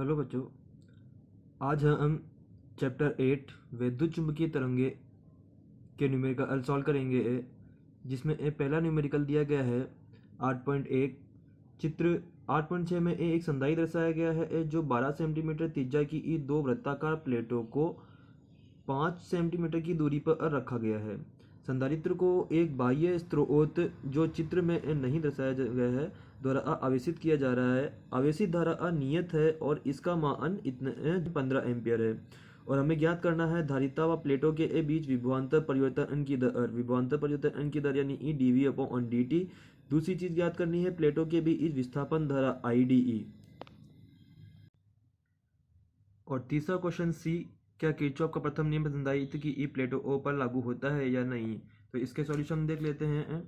Hello बच्चों, आज हम चैप्टर 8 विद्युत चुम्बकीय तरंगे के न्यूमेरिकल सॉल्व करेंगे, जिसमें पहला न्यूमेरिकल दिया गया है 8.1। चित्र 8.6 में एक संधाई दर्शाया गया है जो 12 सेंटीमीटर त्रिज्या की दो वृत्ताकार प्लेटों को 5 सेंटीमीटर की दूरी पर रखा गया है। संधारित्र को एक बाह्य स्रोत जो चित्र में नहीं दर्शाया गया है द्वारा आवेशित किया जा रहा है। आवेशित धारा अनियत है और इसका मान इतने 15 एम्पियर है। और हमें ज्ञात करना है धारिता व प्लेटों के बीच विभवांतर परिवर्तन की दर। विभवांतर परिवर्तन की दर यानी ई D we upon D T. दूसरी चीज ज्ञात करनी है प्लेटों के बीच विस्थापन धारा आई डी ई। और तीसरा क्वेश्चन सी, क्या किरचॉफ का प्रथम नियम संधारित्र की ई प्लेटों पर लागू होता है या नहीं। तो इसके सॉल्यूशन देख लेते हैं।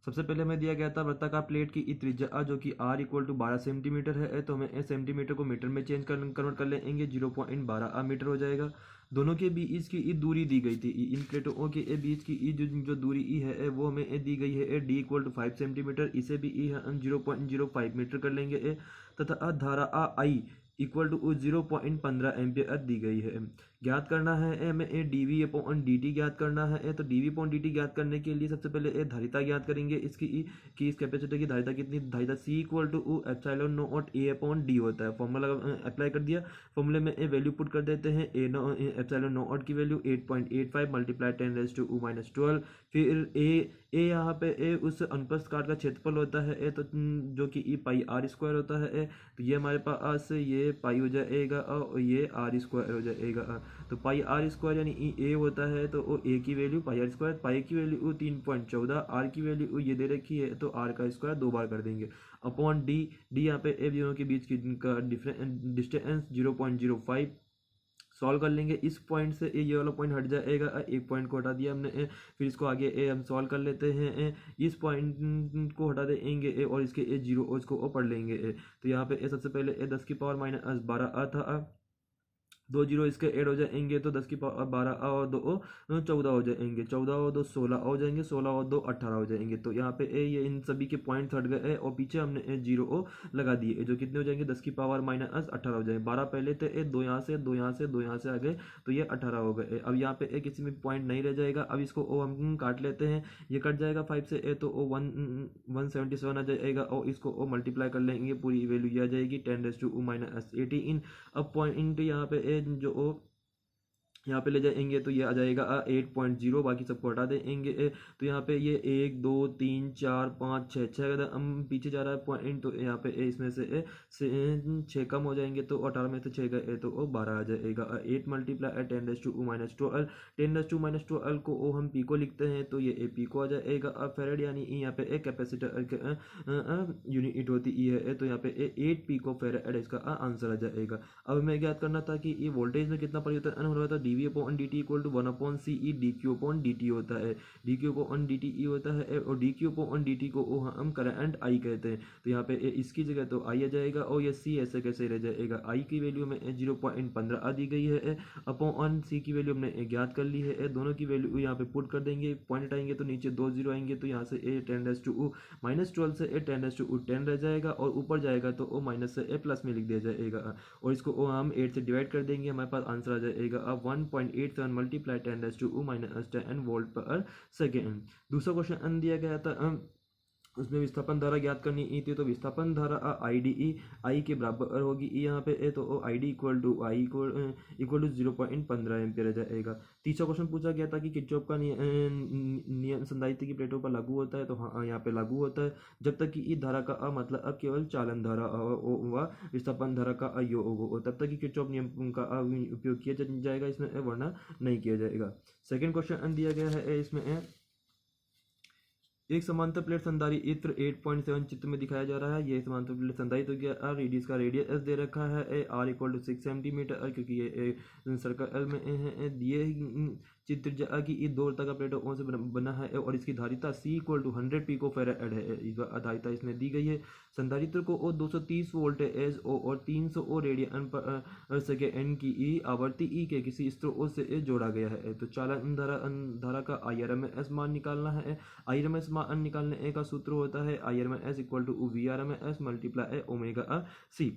सबसे पहले हमें दिया गया था वृत्ताकार प्लेट की त्रिज्या जो कि r इक्वल टू 12 सेंटीमीटर है, तो हमें सेंटीमीटर को मीटर में चेंज कन्वर्ट कर लेंगे, 0.12 मीटर हो जाएगा। दोनों के बीच इसकी दूरी दी गई थी, इन प्लेटों के बीच की जो दूरी ई है वो हमें दी गई है d इक्वल टू 5 सेंटीमीटर। इसे भी ई हम 0.05 मीटर कर लेंगे तथा धारा आई इक्वल टू 0.15 एम्पियर दी गई है। ज्ञात करना है हमें D we upon D T ज्ञात करना है। तो D we upon D T ज्ञात करने के लिए सबसे पहले धारिता ज्ञात करेंगे इसकी कि इस कैपेसिटर की धारिता कितनी। धारिता C equal to epsilon nought A upon D होता है। फॉर्मूला अप्लाई कर दिया, फॉर्मूले में वैल्यू पुट कर देते हैं। एप्सिलॉन नॉट की वैल्यू 8.85 मल्टीप्लाई 10⁻12। फिर ए यहाँ पे उस अनुप्रस्थ काट का क्षेत्रफल होता है तो जो कि ई पाई आर स्क्वायर होता है। तो ये हमारे पास ये पाई हो जाएगा और ये आर स्क्वायर हो जाएगा। तो पाई आर स्क्वायर यानी ए होता है तो वो ए की वैल्यू पाई आर स्क्वायर, पाई की वैल्यू 3.14, आर की वैल्यू ये दे रखी है तो आर का स्क्वायर 2 बार कर देंगे अपॉन डी। डी यहाँ पे ए दोनों के बीच की डिस्टेंस 0.05। सॉल्व कर लेंगे इस पॉइंट से ये वाला पॉइंट हट जाएगा, एक पॉइंट को हटा दिया हमने। फिर इसको आगे हम सॉल्व कर लेते हैं। इस पॉइंट को हटा देंगे और इसके जीरो इसको पढ़ लेंगे। तो यहाँ पे सबसे पहले 10 की पावर -12 था, 2 जीरो इसके ऐड हो जाएंगे तो 10 की पावर 12 और 2 14 हो जाएंगे, 14 और 2 16 हो जाएंगे, 16 और 2 18 हो जाएंगे। तो यहाँ पे ये इन सभी के पॉइंट हट गए और पीछे हमने जीरो लगा दिए जो कितने हो जाएंगे 10 की पावर -18 हो जाएंगे। 12 पहले थे, 2 यहाँ से 2 यहाँ से 2 यहाँ से आ गए तो ये 18 हो गए। अब यहाँ पे किसी में पॉइंट नहीं रह जाएगा। अब इसको हम काट लेते हैं, ये कट जाएगा 5 से तो 177 आ जाएगा और इसको मल्टीप्लाई कर लेंगे, पूरी वैल्यू ये आ जाएगी 10⁻18। अब पॉइंट यहाँ पे जो यहाँ पे ले जाएंगे तो ये आ जाएगा 8.0, बाकी सबको हटा देंगे। तो यहाँ पे ये 1 2 3 4 5 6 हम पीछे जा रहा है पॉइंट, तो यहाँ पे इसमें से 6 कम हो जाएंगे तो 18 में से 6 गए तो 12 आ जाएगा। 8 मल्टीप्लाई 10⁻12, 10⁻12 को हम पी को लिखते हैं तो ये पी को आ जाएगा। अब फेरेड यानी यहाँ पे एक कैपेसिटर यूनिट होती है तो यहाँ पे 8 पी को फेरेड इसका आंसर आ जाएगा। अब हमें ज्ञात करना था कि ये वोल्टेज में कितना परिवर्तन हो रहा था। D we upon D t equal to 1/CE d q upon D t होता है, d q upon D t होता है और d q upon D t को हम करंट आई कहते हैं। तो यहाँ पे इसकी जगह तो आई आ जाएगा और ये सी ऐसे कैसे रह जाएगा। आई की वैल्यू में 0.15 दी गई है अपॉन सी की वैल्यू हमने ज्ञात कर ली है। दोनों की वैल्यू यहाँ पे पुट कर देंगे, पॉइंट हटाएंगे तो नीचे 2 जीरो आएंगे तो यहाँ से 10⁻12 से 10⁻10 रह जाएगा और ऊपर जाएगा तो ओ माइनस से प्लस में लिख दिया जाएगा और इसको हम 8 से डिवाइड कर देंगे, हमारे पास आंसर आ जाएगा अब 1.87 मल्टीप्लाई 10⁻10 वोल्ट पर सेकेंड। दूसरा क्वेश्चन दिया गया था, उसमें विस्थापन धारा ज्ञात करनी थी। तो विस्थापन धारा आई डी ई आई के बराबर होगी यहाँ पे तो I D equal to 0.15 ampere आ जाएगा। तीसरा क्वेश्चन पूछा गया था कि किरचॉफ का नियम संधारित्र की प्लेटों पर लागू होता है। तो हाँ, यहाँ पे लागू होता है जब तक कि इस धारा का मतलब अब केवल चालन धारा व विस्थापन धारा का योग हो, तब तक कि किरचॉफ नियम का उपयोग किया जाएगा, इसमें वरना नहीं किया जाएगा। सेकेंड क्वेश्चन दिया गया है, इसमें एक समांतर प्लेट संधारित्र 8.7 चित्र में दिखाया जा रहा है। ये समांतर प्लेट संधारित्र हो गया। रेडियस का रेडियस एस दे रखा है, आर इक्वल टू 6 सेंटीमीटर क्योंकि ये सर्कल में दिए त्रिज्या की ई 2 वृत्ताकार का प्लेट ओ से बना है और इसकी धारिता C equal to 100 pico farad है। धारिता इसमें दी गई है। संधारित्र को ओ 230 वोल्ट एज ओ और 300 ओ रेडियन पर सेकेंड की ई आवर्ती ई के किसी स्रोत से जोड़ा गया है। तो चालन धारा का IRMS मान निकालना है। IRMS मान निकालने का सूत्र होता है IRMS equal to VRMS multiply omega C।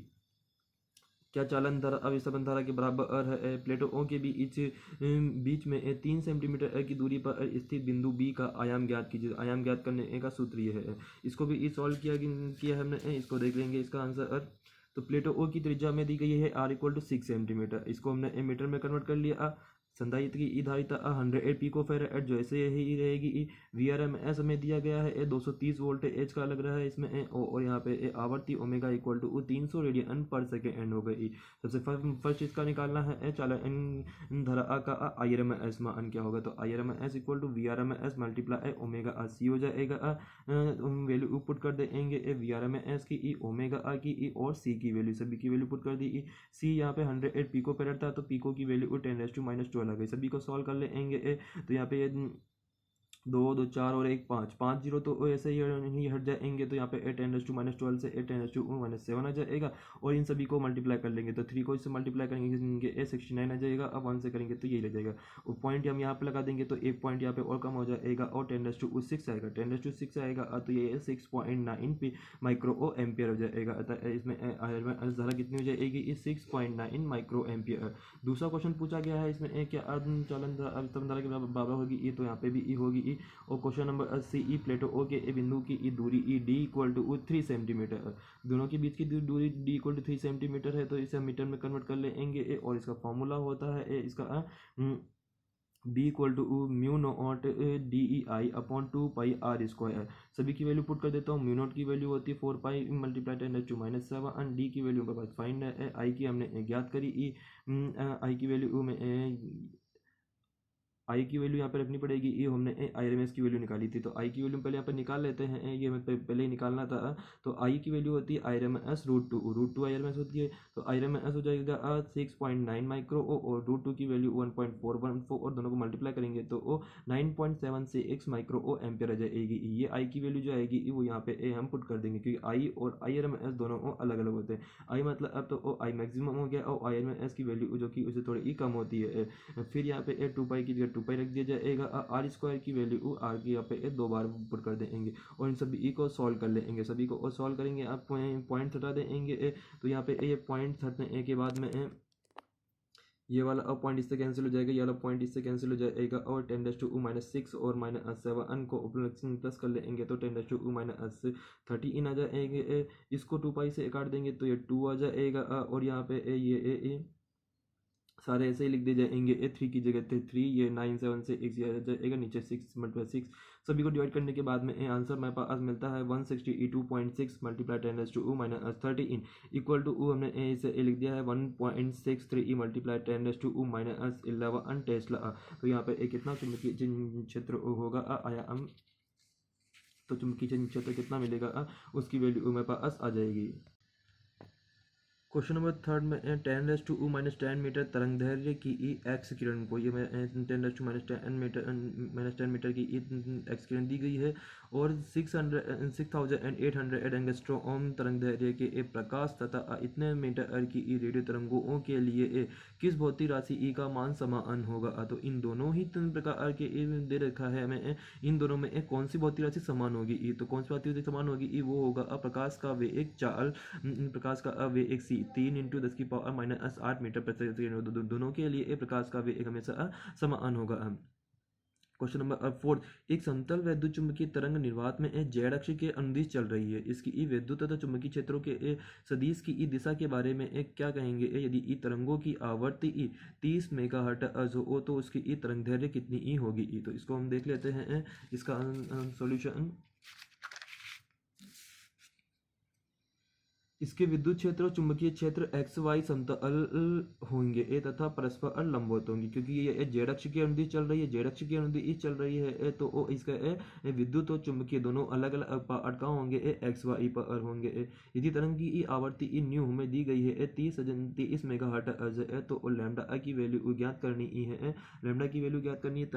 क्या चालन धारा अभिसरण धारा के बराबर है। प्लेटों के बीच में 3 सेंटीमीटर की दूरी पर स्थित बिंदु बी का आयाम ज्ञात कीजिए। आयाम ज्ञात करने का सूत्र ये है। इसको भी सॉल्व किया हमने, इसको देख लेंगे इसका आंसर। तो प्लेटो ओ की त्रिज्या में दी गई है R इक्वल टू 6 सेंटीमीटर। इसको हमने मीटर में कन्वर्ट कर लिया। संधारित्र की ई धारिता 100 पिको फेराड जो ऐसे ही रहेगी। VRMS में दिया गया है 230 वोल्ट एज का लग रहा है इसमें और यहाँ पे आवर्ती ओमेगा इक्वल टू 300 रेडियन पर सेकेंड हो गई। सबसे फर्स्ट इसका निकालना है चालन धारा का IRMS मान क्या होगा। तो IRMS equal to VRMS multiply omega C हो जाएगा। वैल्यू पुट कर देंगे VRMS की ई, ओमेगा की ई और C की वैल्यू, सभी की वैल्यू पुट कर दी। C यहाँ पे 100 पिको फेराड था तो पिको की वैल्यू 10⁻² आ गई। सभी को सॉल्व कर लेंगे। तो यहाँ पे 2 2 4 और 1 5 5 जीरो तो ऐसे ही हट जाएंगे। तो यहाँ पे 10⁻² से 10⁻⁻7 आ जाएगा और इन सभी को मल्टीप्लाई कर लेंगे। तो 3 को इससे मल्टीप्लाई करेंगे 69 आ जाएगा। अब 1 से करेंगे तो यही रह जाएगा। और पॉइंट हम यहाँ पे लगा देंगे तो एक पॉइंट यहाँ पे और कम हो जाएगा और 10⁻6 आएगा। 10⁻6 आएगा तो ये 6.9 माइक्रो एम्पियर हो जाएगा। अतः इसमें धारा कितनी हो जाएगी 6.9 माइक्रो एम्पियर। दूसरा क्वेश्चन पूछा गया है इसमें क्या चालन धारा के बराबर होगी ई, तो यहाँ पे भी ई होगी। और क्वेश्चन नंबर सी ई प्लेटो ओ के बिंदु की ई दूरी ई D इक्वल टू 3 सेंटीमीटर। दोनों के बीच की दूरी D इक्वल टू 3 सेंटीमीटर है। तो इसे हम मीटर में कन्वर्ट कर लेंगे और इसका फॉर्मूला होता है इसका B equal to mu naught DEI upon 2 pi R²। सभी की वैल्यू पुट कर देता हूँ। म्यू नॉट की वैल्यू होती है 4 पाई मल्टीप्लाई 10⁻⁻7। D की वैल्यू हमारे पास फाइंड है। I की हमने ज्ञात करी I की वैल्यू में आई की वैल्यू यहाँ पे रखनी पड़ेगी। ये हमने IRMS की वैल्यू निकाली थी तो आई की वैल्यू पहले यहाँ पर निकाल लेते हैं। ये हमें पहले ही निकालना था। तो आई की वैल्यू होती है IRMS √2 IRMS होती है। तो IRMS हो जाएगा 6.9 माइक्रो और √2 की वैल्यू 1.414 और दोनों को मल्टीप्लाई करेंगे तो 9.76 माइक्रो एम्पियर आ जाएगी। ये आई की वैल्यू जो आएगी वो यहाँ पे हम पुट कर देंगे क्योंकि आई और IRMS दोनों अलग अलग होते हैं। आई मतलब अब तो आई मैक्सिमम हो गया और IRMS की वैल्यू जो कि उससे थोड़ी कम होती है। फिर यहाँ पे 2 पाई की जगह 2 पाई रख दिया जाएगा। R² की वैल्यू R की यहाँ पे 2 बार पुट कर देंगे और इन सभी को सॉल्व कर लेंगे। सभी को और सॉल्व करेंगे आप पॉइंट हटा देंगे। तो यहाँ पे ये पॉइंट हटने के बाद में ये वाला अब पॉइंट इससे कैंसिल हो जाएगा, ये वाला पॉइंट इससे कैंसिल हो जाएगा और 10⁻6 और -7 को प्लस कर लेंगे तो 10⁻13 आ जाएंगे। इसको 2 पाई से काट देंगे तो ये 2 आ जाएगा और यहाँ पे ये सारे ऐसे ही लिख दिए जाएंगे। 3 की जगह थे 3, ये 9 7 से एक आ जाएगा नीचे 6 × 6। सभी को डिवाइड करने के बाद में आंसर मेरे पास मिलता है 162.6 मल्टीप्लाई 10⁻13 इक्वल टू हमने इसे लिख दिया है 1.63 मल्टीप्लाई 10⁻11 टेस्ला। तो यहाँ पे कितना चुंबकीय क्षेत्र होगा आया हम, तो चुंबकीय क्षेत्र कितना मिलेगा उसकी वैल्यू मेरे पास आ जाएगी। क्वेश्चन नंबर 3 में 10⁻10 मीटर तरंग दैर्घ्य की एक्स किरण को, ये मैं 10⁻10 मीटर की एक्स किरण दी गई है और 6800 एंगस्ट्रॉम तरंग दैर्घ्य के प्रकाश तथा इतने मीटर की रेडियो तरंगों के लिए किस भौतिक राशि ई का मान समान होगा। तो इन दोनों ही प्रकार के दे रखा है हमें, इन दोनों में कौन सी भौतिक राशि समान होगी ई, तो कौन सी भौतिक राशि समान होगी ई, वो होगा प्रकाश का वेग 4 प्रकाश का वेग 3 × 10⁻⁸ मीटर प्रति सेकंड। दोनों के लिए प्रकाश का वेग हमेशा समान होगा। क्वेश्चन नंबर 4, एक समतल वैद्युत चुंबकीय तरंग निर्वात में जेड अक्ष के अनुदिश चल रही है। इसकी ई वैद्युत तथा चुंबकीय क्षेत्रों के सदिश की ई दिशा के बारे में क्या कहेंगे। यदि ई तरंगों की आवृत्ति ई 30 मेगाहर्ट्ज हो तो उसकी ई तरंग दैर्घ्य कितनी ई होगी ई। तो इसको हम देख लेते हैं इसका सॉल्यूशन। इसके विद्युत क्षेत्र और चुंबकीय क्षेत्र एक्स वाई समतल होंगे ए तथा परस्पर लंबवत होंगे, क्योंकि ये जेड अक्ष की अनुदिश चल रही है, जेड अक्ष की अनुदिश चल रही है तो ओ इसका विद्युत और चुंबकीय दोनों अलग अलग अटका होंगे एक्स वाई पर होंगे। यदि तरंग की आवृत्ति न्यू हमें दी गई है 30 मेगाहर्ट्ज है तो लैम्डा की वैल्यू ज्ञात करनी है। लैम्डा की वैल्यू ज्ञात करनी है,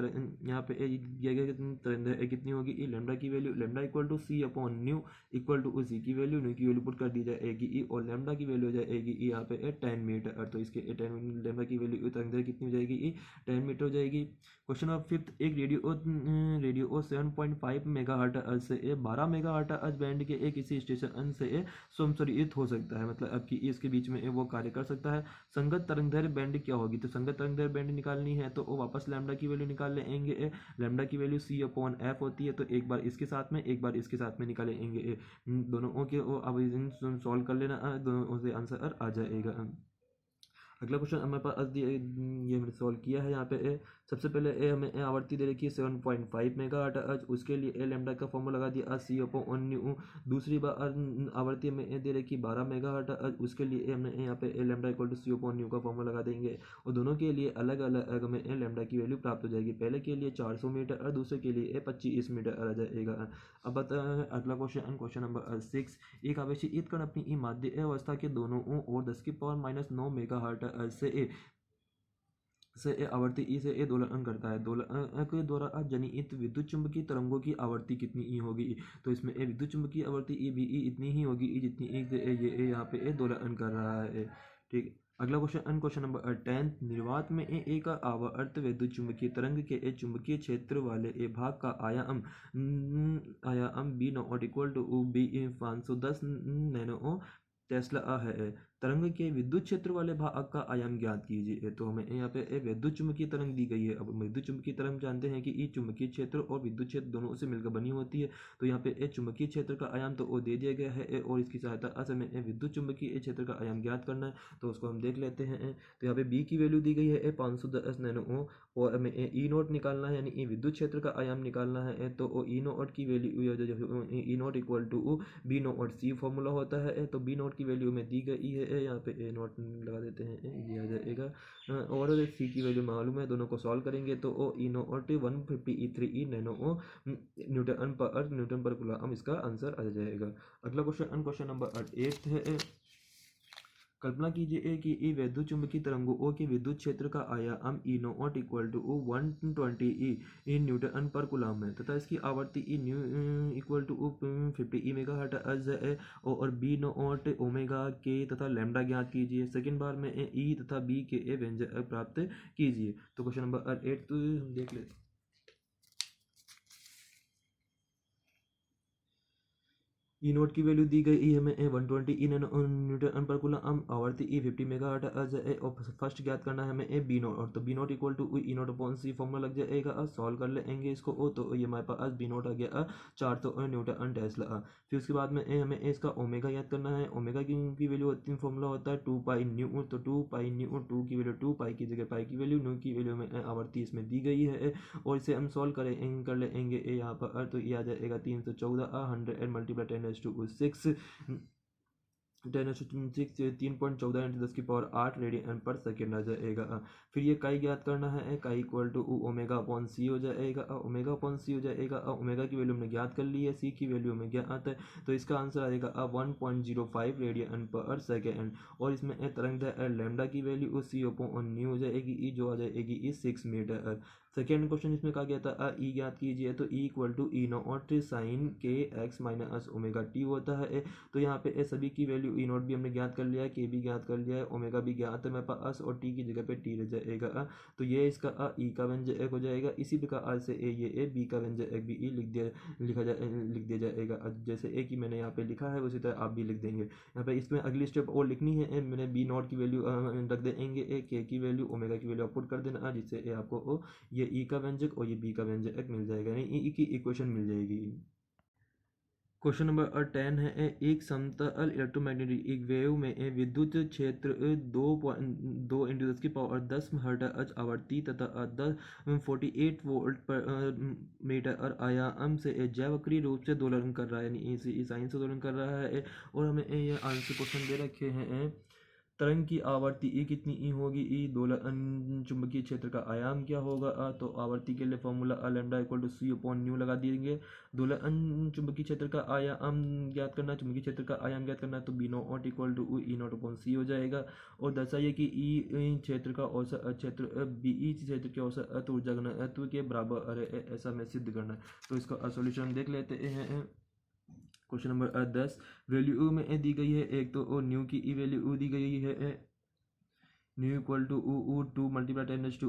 यहाँ पे तरंग कितनी होगी, लैम्डा की value lambda equal to c upon nu equal to उसी की वैल्यू न्यू की वैल्यू पुट कर दी जाएगी ई, और लैम्डा की वैल्यू हो जाएगी ई यहाँ पे 10 मीटर। तो इसके 10 लैम्डा की वैल्यू तरंग कितनी हो जाएगी ई 10 मीटर हो जाएगी। क्वेश्चन नंबर 5, एक रेडियो 7.5 मेगाहर्ट्ज से 12 मेगाहर्ट्ज बैंड के एक इसी स्टेशन से संचारित हो सकता है, मतलब अब कि इसके बीच में वो कार्य कर सकता है। संगत तरंगदैर्घ्य बैंड क्या होगी, तो संगत तरंगदैर्घ्य बैंड निकालनी है तो वो वापस लैम्डा की वैल्यू निकाल लेंगे। लैम्डा की वैल्यू सी अपॉन एफ होती है, तो एक बार इसके साथ में एक बार इसके साथ में निकालेंगे दोनों के, अब सॉल्व कर लेना, दोनों से आंसर आ जाएगा। अगला क्वेश्चन हमारे पास ये हमने सॉल्व किया है। यहाँ पे सबसे पहले हमें आवृत्ति दे रखी है 7.5 मेगाहर्ट्ज, उसके लिए लैम्डा का फॉर्मूला लगा दिया सी अपॉन न्यू। दूसरी बार आवृत्ति हमें दे रखी 12 मेगाहर्ट्ज, उसके लिए हमने यहाँ पे lambda equal to c upon nu का फॉर्मूला लगा देंगे, और दोनों के लिए अलग अलग हमें लैम्डा की वैल्यू प्राप्त हो जाएगी। पहले के लिए 400 मीटर और दूसरे के लिए 25 मीटर आ जाएगा। अब बता अगला क्वेश्चन नंबर 6, एक आवेशी ईद कण अपनी माध्य अवस्था के दोनों और 10⁻⁹ मेगाहर्ट्ज से आवर्ती ई से दोलन करता है। दोलन के द्वारा जनित विद्युत चुंबकीय तरंगों की आवर्ती कितनी ई होगी, तो इसमें विद्युत चुंबकीय आवर्ती ई भी इतनी ही होगी जितनी ये यहाँ पे दोलन कर रहा है। ठीक, अगला क्वेश्चन नंबर 10, निर्वात में एक आवर्त विद्युत चुंबकीय तरंग के चुंबकीय क्षेत्र वाले भाग का आयाम b not equal to b 510 nano tesla है। तरंग के विद्युत क्षेत्र वाले भाग का आयाम ज्ञात कीजिए। तो हमें यहाँ पे एक विद्युत चुंबकीय तरंग दी गई है। अब विद्युत चुंबकीय तरंग जानते हैं कि ये चुंबकीय क्षेत्र और विद्युत क्षेत्र दोनों से मिलकर बनी होती है। तो यहाँ पे एक चुंबकीय क्षेत्र का आयाम तो वो दे दिया गया है, और इसकी सहायता से हमें विद्युत चुंबकीय क्षेत्र का आयाम ज्ञात करना है, तो उसको हम देख लेते हैं। तो यहाँ पे बी की वैल्यू दी गई है 510 नैनो, और हमें ई नोट निकालना है, यानी विद्युत क्षेत्र का आयाम निकालना है। तो ई नोट की value e naught equal to b naught c formula होता है, तो बी नोट की वैल्यू में दी गई है, यहाँ पे ए नोट लगा देते हैं, ये आ जाएगा। और सी की वैल्यू मालूम है, दोनों को सॉल्व करेंगे तो ओ ई नोट 153 नैनो न्यूटन पर कूलम इसका आंसर आ जाएगा। अगला क्वेश्चन नंबर 8 है। कल्पना कीजिए कि ई विद्युत चुंबकीय तरंगों के विद्युत क्षेत्र का आयाम E nought equal to 120 E newton पर कूलम है, तथा इसकी आवर्ती ई न्यू इक्वल टू 50 मेगाहर्ट्ज है, और बी नॉट ओमेगा के तथा लैम्डा ज्ञात कीजिए। सेकेंड बार में ई तथा बी के व्यंजक प्राप्त कीजिए। तो क्वेश्चन नंबर 8 तो देख लेते। ई नोट की वैल्यू दी गई हमें 120 न्यूटन पर कूलम, आवर्ती ई 50 मेगाहर्ट्ज है, और फर्स्ट ज्ञात करना है हमें बी नोट, और तो b naught equal to e naught upon c formula लग जाएगा। सॉल्व कर लेंगे इसको, तो ये हमारे पास बी नोट आ गया 400 न्यूटन टेस्ला। फिर उसके बाद में हमें इसका ओमेगा याद करना है। ओमेगा की वैल्यू होती है, फॉर्मूला होता है 2 पाई न्यू, तो 2 पाई न्यू, 2 की वैल्यू 2 पाई की जगह पाई की वैल्यू न्यू की वैल्यू में आवर्ती इसमें दी गई है, और इसे हम सॉल्व कर लेंगे यहाँ पर, तो ये आ जाएगा 314 100 मल्टीप्लाई 10⁶ 3.14 × 10⁸ रेडियन पर सेकेंड आ जाएगा। फिर ये काई ज्ञात करना है, काई equal to omega upon C हो जाएगा। ओमेगा अपॉन सी हो जाएगा, ओमेगा की वैल्यू हमने ज्ञात कर ली है, सी की वैल्यू में ज्ञात है, तो इसका आंसर आएगा 1.05 रेडियन पर सेकेंड। और इसमें तरंग लैम्डा की वैल्यू सी अपॉन न्यू हो जाएगी, जो आ जाएगी 6 मीटर। सेकेंड क्वेश्चन इसमें कहा गया था ई ज्ञात कीजिए, तो e equal to E naught sine के एक्स माइनस ओमेगा टी होता है। तो यहाँ पे सभी की वैल्यू ई नॉट भी हमने ज्ञात कर लिया है, के भी ज्ञात कर लिया है, ओमेगा भी ज्ञात है मेरे पास, और टी की जगह पे टी रह जाएगा। तो ये इसका ई का व्यंजक हो जाएगा। इसी प्रकार से ये बी का व्यंजक भी ई लिख दिया जाएगा। जैसे ए की मैंने यहाँ पे लिखा है उसी तरह आप भी लिख देंगे। यहाँ पे इसमें अगली स्टेप और लिखनी है, मैंने बी नॉट की वैल्यू रख देंगे, के की वैल्यू ओमेगा की वैल्यू पुट कर देना, जिससे आपको ये ई का व्यंजक और ये बी का व्यंजक मिल जाएगा, यानी ई की इक्वेशन मिल जाएगी। क्वेश्चन नंबर 10 है एक समतल इलेक्ट्रोमैग्नेटिक एक वेव में विद्युत क्षेत्र 2.2 इंटू 10 की पावर 10 हर्ट्ज आवर्ती तथा 48 वोल्ट पर मीटर आयाम से जैवक्रिय रूप से दोलन कर रहा है, यानी इस साइन से दोलन कर रहा है। और हमें ये आंसर क्वेश्चन दे रखे हैं तरंग की आवर्ती ई कितनी ई होगी, ई दोलन चुंबकीय क्षेत्र का आयाम क्या होगा। तो आवर्ती के लिए formula lambda equal to c upon nu लगा देंगे। दोलन चुंबकीय क्षेत्र का आयाम ज्ञात करना, चुंबकीय क्षेत्र का आयाम ज्ञात करना, तो B not equal to E nought upon C हो जाएगा। और दर्शाइए कि ई क्षेत्र का औसत क्षेत्र बी ई क्षेत्र के औसत ऊर्जा घनत्व के बराबर है, ऐसा हमें सिद्ध करना है। तो इसका सोल्यूशन देख लेते हैं। क्वेश्चन नंबर 10 वैल्यू में दी गई है एक तो न्यू की ई वैल्यू दी गई है nu equal to two multiply 10 to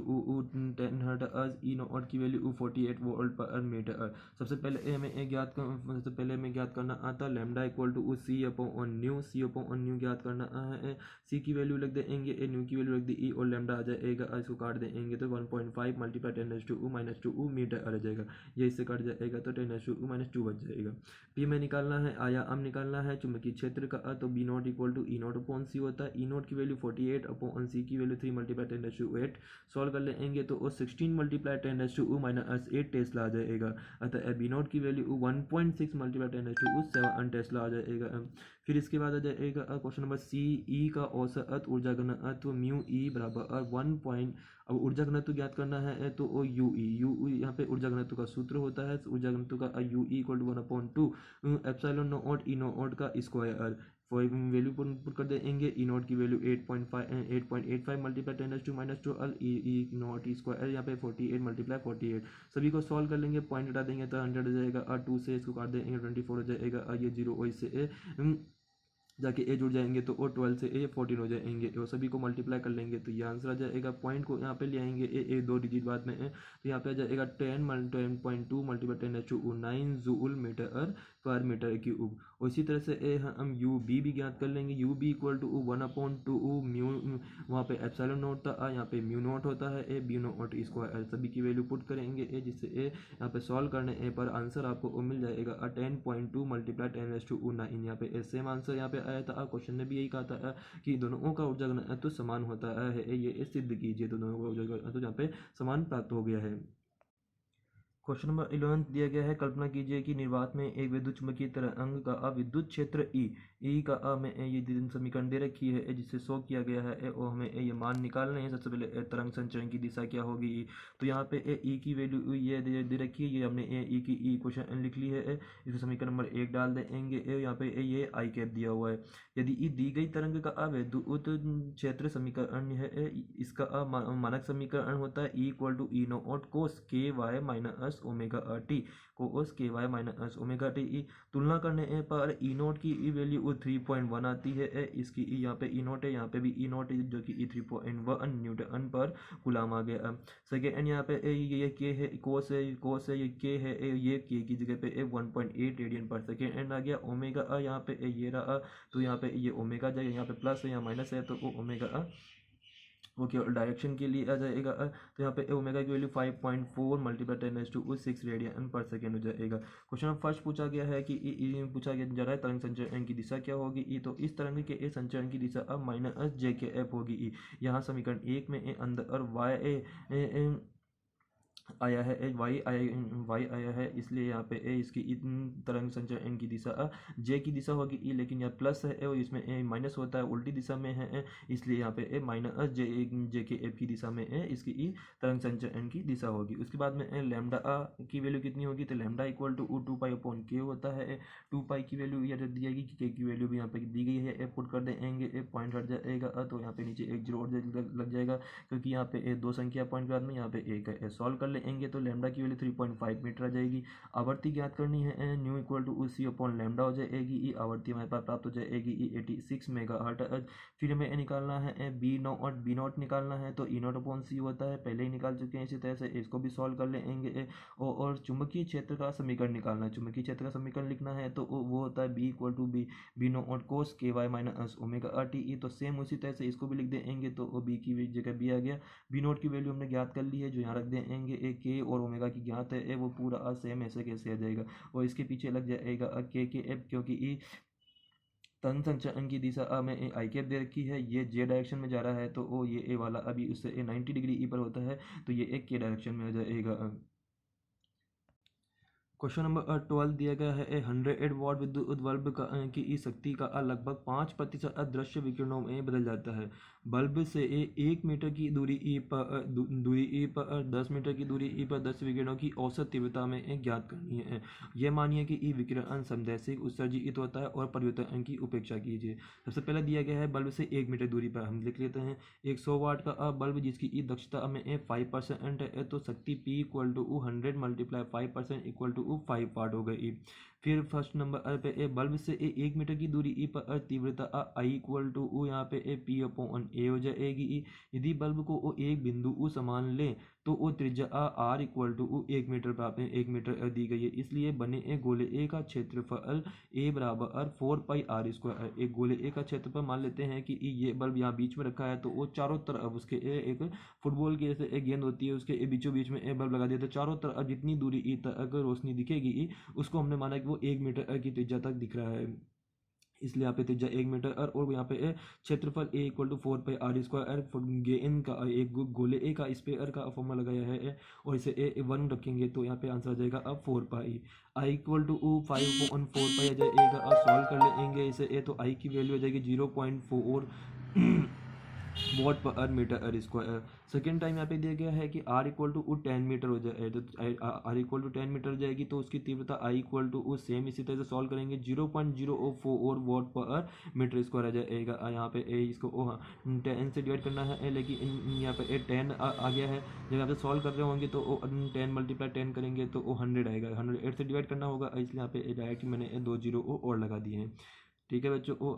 10 hertz e not की वैल्यू 48 वोल्ट पर मीटर। सबसे पहले हमें ज्ञात करना आता lambda equal to c upon nu ज्ञात करना है। सी की वैल्यू लिख देंगे, न्यू की वैल्यू लिख दी, और लैम्डा आ जाएगा, इसको काट देंगे तो 1.5 मल्टीप्लाई 10 टू -2 मीटर आ जाएगा। ये इससे कट जाएगा तो 10 टू -2 बच जाएगा। पी में निकालना है आयाम निकालना है चुंबकीय क्षेत्र का, तो B not equal to E nought upon C होता है। ई नॉट की वैल्यू 48 अपॉन सी की वैल्यू 3 मल्टीप्लाई 10 टू 8 सॉल्व कर लेंगे तो 16 मल्टीप्लाई 10 टू -8 टेस्ला आ जाएगा। अतः बी नॉट की वैल्यू 1.6 मल्टीप्लाई 10 टू 7 टेस्ला आ जाएगा। फिर इसके बाद आ जाएगा क्वेश्चन नंबर सी ई का औसत ऊर्जा घनत्व म्यू ई बराबर 1. अब ऊर्जा घनत्व ज्ञात करना है तो ओ यू यहाँ पे ऊर्जा घनत्व का सूत्र होता है, ऊर्जा घनत्व का u e equal to 1/2 epsilon naught e naught का स्क्वायर। वैल्यू पुट कर देंगे। ई नॉट की value 8.85 multiply 10 to -12 e naught square, यहाँ पे 48 मल्टीप्लाई 48। सभी को सॉल्व कर लेंगे, पॉइंट हटा देंगे तो 100 हो जाएगा, और 2 से इसको काट देंगे 24 हो जाएगा, ये 0 से जाके ए जुड़ जाएंगे तो ओ 12 से ए 14 हो जाएंगे, और सभी को मल्टीप्लाई कर लेंगे तो ये आंसर आ जाएगा। पॉइंट को यहाँ पे ले आएंगे, ए 2 डिजिट बाद में है तो यहाँ पे आ जाएगा 10.2 मल्टीप्लाई 10 टू 9 जूल मीटर पर मीटर क्यूब। और इसी तरह से हम यू बी ज्ञात कर लेंगे। U b equal to 1/2 mu, वहाँ पे एप्सिलॉन नॉट था, यहाँ पे म्यू नॉट होता है, ए बी नॉट स्क्वायर। सभी की वैल्यू पुट करेंगे जिससे यहाँ पे सॉल्व करने पर आंसर आपको मिल जाएगा 10.2 मल्टीप्लाई 10 टू 9। यहाँ पे सेम आंसर यहाँ पे आया था। क्वेश्चन ने भी यही कहा था कि दोनों का ऊर्जा घनत्व समान होता है, ये सिद्ध कीजिए, तो दोनों का ऊर्जा घनत्व यहाँ पे समान प्राप्त हो गया है। क्वेश्चन नंबर 11 दिया गया है कल्पना कीजिए कि निर्वात में एक विद्युत चुंबकीय तरंग का विद्युत क्षेत्र ई का में ये समीकरण दे रखी है जिससे शो किया गया है, और हमें ये मान निकालने हैं। सबसे पहले तरंग संचरण की दिशा क्या होगी, तो यहाँ पे ई की वैल्यू ये दे रखी है, ये हमने ई की इक्वेशन लिख ली है। इसको समीकरण नंबर 1 डाल देंगे, यहाँ पे ये आई कैप दिया हुआ है। यदि ई दी गई तरंग का विद्युत क्षेत्र समीकरण है, इसका मानक समीकरण होता है E equal to E nought cos k y minus omega t, cos k y minus omega T. तुलना करने पर ई नॉट की ई वैल्यू 3.1 आती है, इसकी यहाँ पे ई नॉट है, यहाँ पे भी ई नॉट है जो कि 3.1 न्यूटन पर गुलाम आ गया। सेकेंड यहाँ पे ये के है, कोस है, ये के है, ये के की जगह पे 1.8 रेडियन पर सेकेंड आ गया। ओमेगा यहाँ पे ये रहा, तो यहाँ पे ये ओमेगा जाएगा, यहाँ पे प्लस है, यहाँ माइनस है, तो वो ओमेगा वो केवल डायरेक्शन के लिए आ जाएगा। तो यहाँ पे ओमेगा की वैल्यू 5.4 मल्टीप्लाई 10 टू 6 रेडियन पर सेकेंड हो जाएगा। क्वेश्चन फर्स्ट पूछा गया है कि पूछा गया जा रहा है तरंग संचरण की दिशा क्या होगी, तो इस तरंग के संचरण की दिशा अब -jkf होगी। यहाँ समीकरण 1 में अंदर और y आया है, वाई आया है, इसलिए यहाँ पे इसकी तरंग संचरण की दिशा जे की दिशा होगी ई, लेकिन यहाँ प्लस है और इसमें माइनस होता है, उल्टी दिशा में है, इसलिए यहाँ पे माइनस जे के एफ की दिशा में इसकी तरंग संचरण की दिशा होगी। उसके बाद में लैम्डा की वैल्यू कितनी होगी, तो lambda equal to 2 pi upon k होता है। 2 पाई की वैल्यू यहाँ दी जाएगी, के की वैल्यू भी यहाँ पे दी गई है, पुट कर देंगे, पॉइंट हट जाएगा, तो यहाँ पे नीचे एक जीरो लग जाएगा, क्योंकि यहाँ पे दो संख्या पॉइंट के बाद में यहाँ पे एक है। सॉल्व कर लेंगे तो लैम्डा की वैल्यू 3.5 मीटर आ जाएगी। आवर्ती ज्ञात करनी है, nu equal to c upon lambda हो जाएगी, ई आवर्ती हमारे पास प्राप्त हो जाएगी 86 मेगाहर्ट्ज। फिर हमें निकालना है बी नॉट निकालना है, तो ई नॉट अपॉन सी होता है, पहले ही निकाल चुके हैं। इसी तरह से इसको भी सॉल्व कर लेंगे, और चुंबकीय क्षेत्र का समीकरण निकालना है। चुंबकीय क्षेत्र का समीकरण लिखना है तो वो होता है B equal to B nought cos k y minus omega t. तो सेम उसी तरह से इसको भी लिख देंगे, तो बी की जगह बी आ गया। बी नॉट की वैल्यू हमने ज्ञात कर ली है, जो यहाँ रख देंगे ए के और ओमेगा की ज्ञात है वो पूरा सेम ऐसे कैसे आ जाएगा, और इसके पीछे लग जाएगा के एफ, क्योंकि ई तन संचालन की दिशा में आई कैप दे रखी है, ये जे डायरेक्शन में जा रहा है, तो वो ये ए वाला अभी उससे 90 डिग्री ई पर होता है, तो ये एक के डायरेक्शन में आ जाएगा। क्वेश्चन नंबर 12 दिया गया है 100 वाट विद्युत बल्ब की इस शक्ति का लगभग 5% अदृश्य विकिरणों में बदल जाता है। बल्ब से 1 मीटर की दूरी ई पर 10 मीटर की दूरी ई पर 10 विकिरणों की औसत तीव्रता में ज्ञात करनी है। यह मानिए कि ई विकिरण समदैशिक उत्सर्जित होता है और परिवर्तन की उपेक्षा कीजिए। सबसे पहले दिया गया है बल्ब से 1 मीटर दूरी पर, हम लिख लेते हैं 100 वाट का बल्ब जिसकी ई दक्षता में 5% है, तो शक्ति P equal to 100 multiply 5% equal to 5 watt हो गई। फिर फर्स्ट नंबर पे बल्ब से 1 मीटर की दूरी ई पर तीव्रता आई इक्वल टू यहाँ पे P अपॉन ए हो जाएगी। यदि बल्ब को एक बिंदु समान लें तो वो त्रिज्या आर इक्वल टू 1 मीटर पर 1 मीटर दी गई है, इसलिए बने एक गोले ए का क्षेत्रफल ए बराबर 4 पाई आर स्क्वायर। एक गोले ए का क्षेत्रफल मान लेते हैं कि ये बल्ब यहाँ बीच में रखा है, तो वो चारों तरफ उसके एक फुटबॉल की जैसे एक गेंद होती है, उसके बीचों बीच में एक बल्ब लगा दिया, तो चारों तरफ जितनी दूरी ई तक रोशनी दिखेगी उसको हमने माना कि वो 1 मीटर की त्रिज्या तक दिख रहा है, इसलिए यहाँ पे त्रिज्या 1 मीटर और यहाँ पे क्षेत्रफल A equal to 4 pi R square गेंद का एक गोले ए का स्पेयर का फॉर्मूला लगाया है, और इसे ए 1 रखेंगे तो यहाँ पे आंसर आ जाएगा अब 4 पाई। आई इक्वल टू 5/4 पाई आ जाएगा, अब सॉल्व कर लेंगे इसे ए, तो आई की वैल्यू आ जाएगी 0.4 वॉट पर मीटर स्क्वायर। सेकेंड टाइम यहाँ पे दिया गया है कि आर इक्वल टू 10 मीटर हो जाए, तो आर इक्वल टू 10 मीटर जाएगी, तो उसकी तीव्रता आई इक्वल टू सेम इसी तरह से सॉल्व करेंगे 0.004 वॉट पर मीटर स्क्वायर आ जाएगा। यहाँ पे इसको 10 से डिवाइड करना है, लेकिन यहाँ पे 10 आ गया है, जब यहाँ पे सॉल्व कर रहे होंगे तो 10 मल्टीप्लाई 10 करेंगे तो 100 आएगा, 100 से डिवाइड करना होगा, इसलिए यहाँ पे डायरेक्ट मैंने 2 जीरो और लगा दिए हैं। ठीक है बच्चों,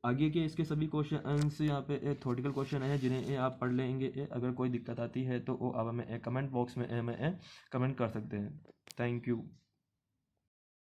आगे के इसके सभी क्वेश्चन यहाँ पे थ्योरेटिकल क्वेश्चन है जिन्हें आप पढ़ लेंगे। अगर कोई दिक्कत आती है तो वो आप हमें कमेंट बॉक्स में कमेंट कर सकते हैं। Thank you.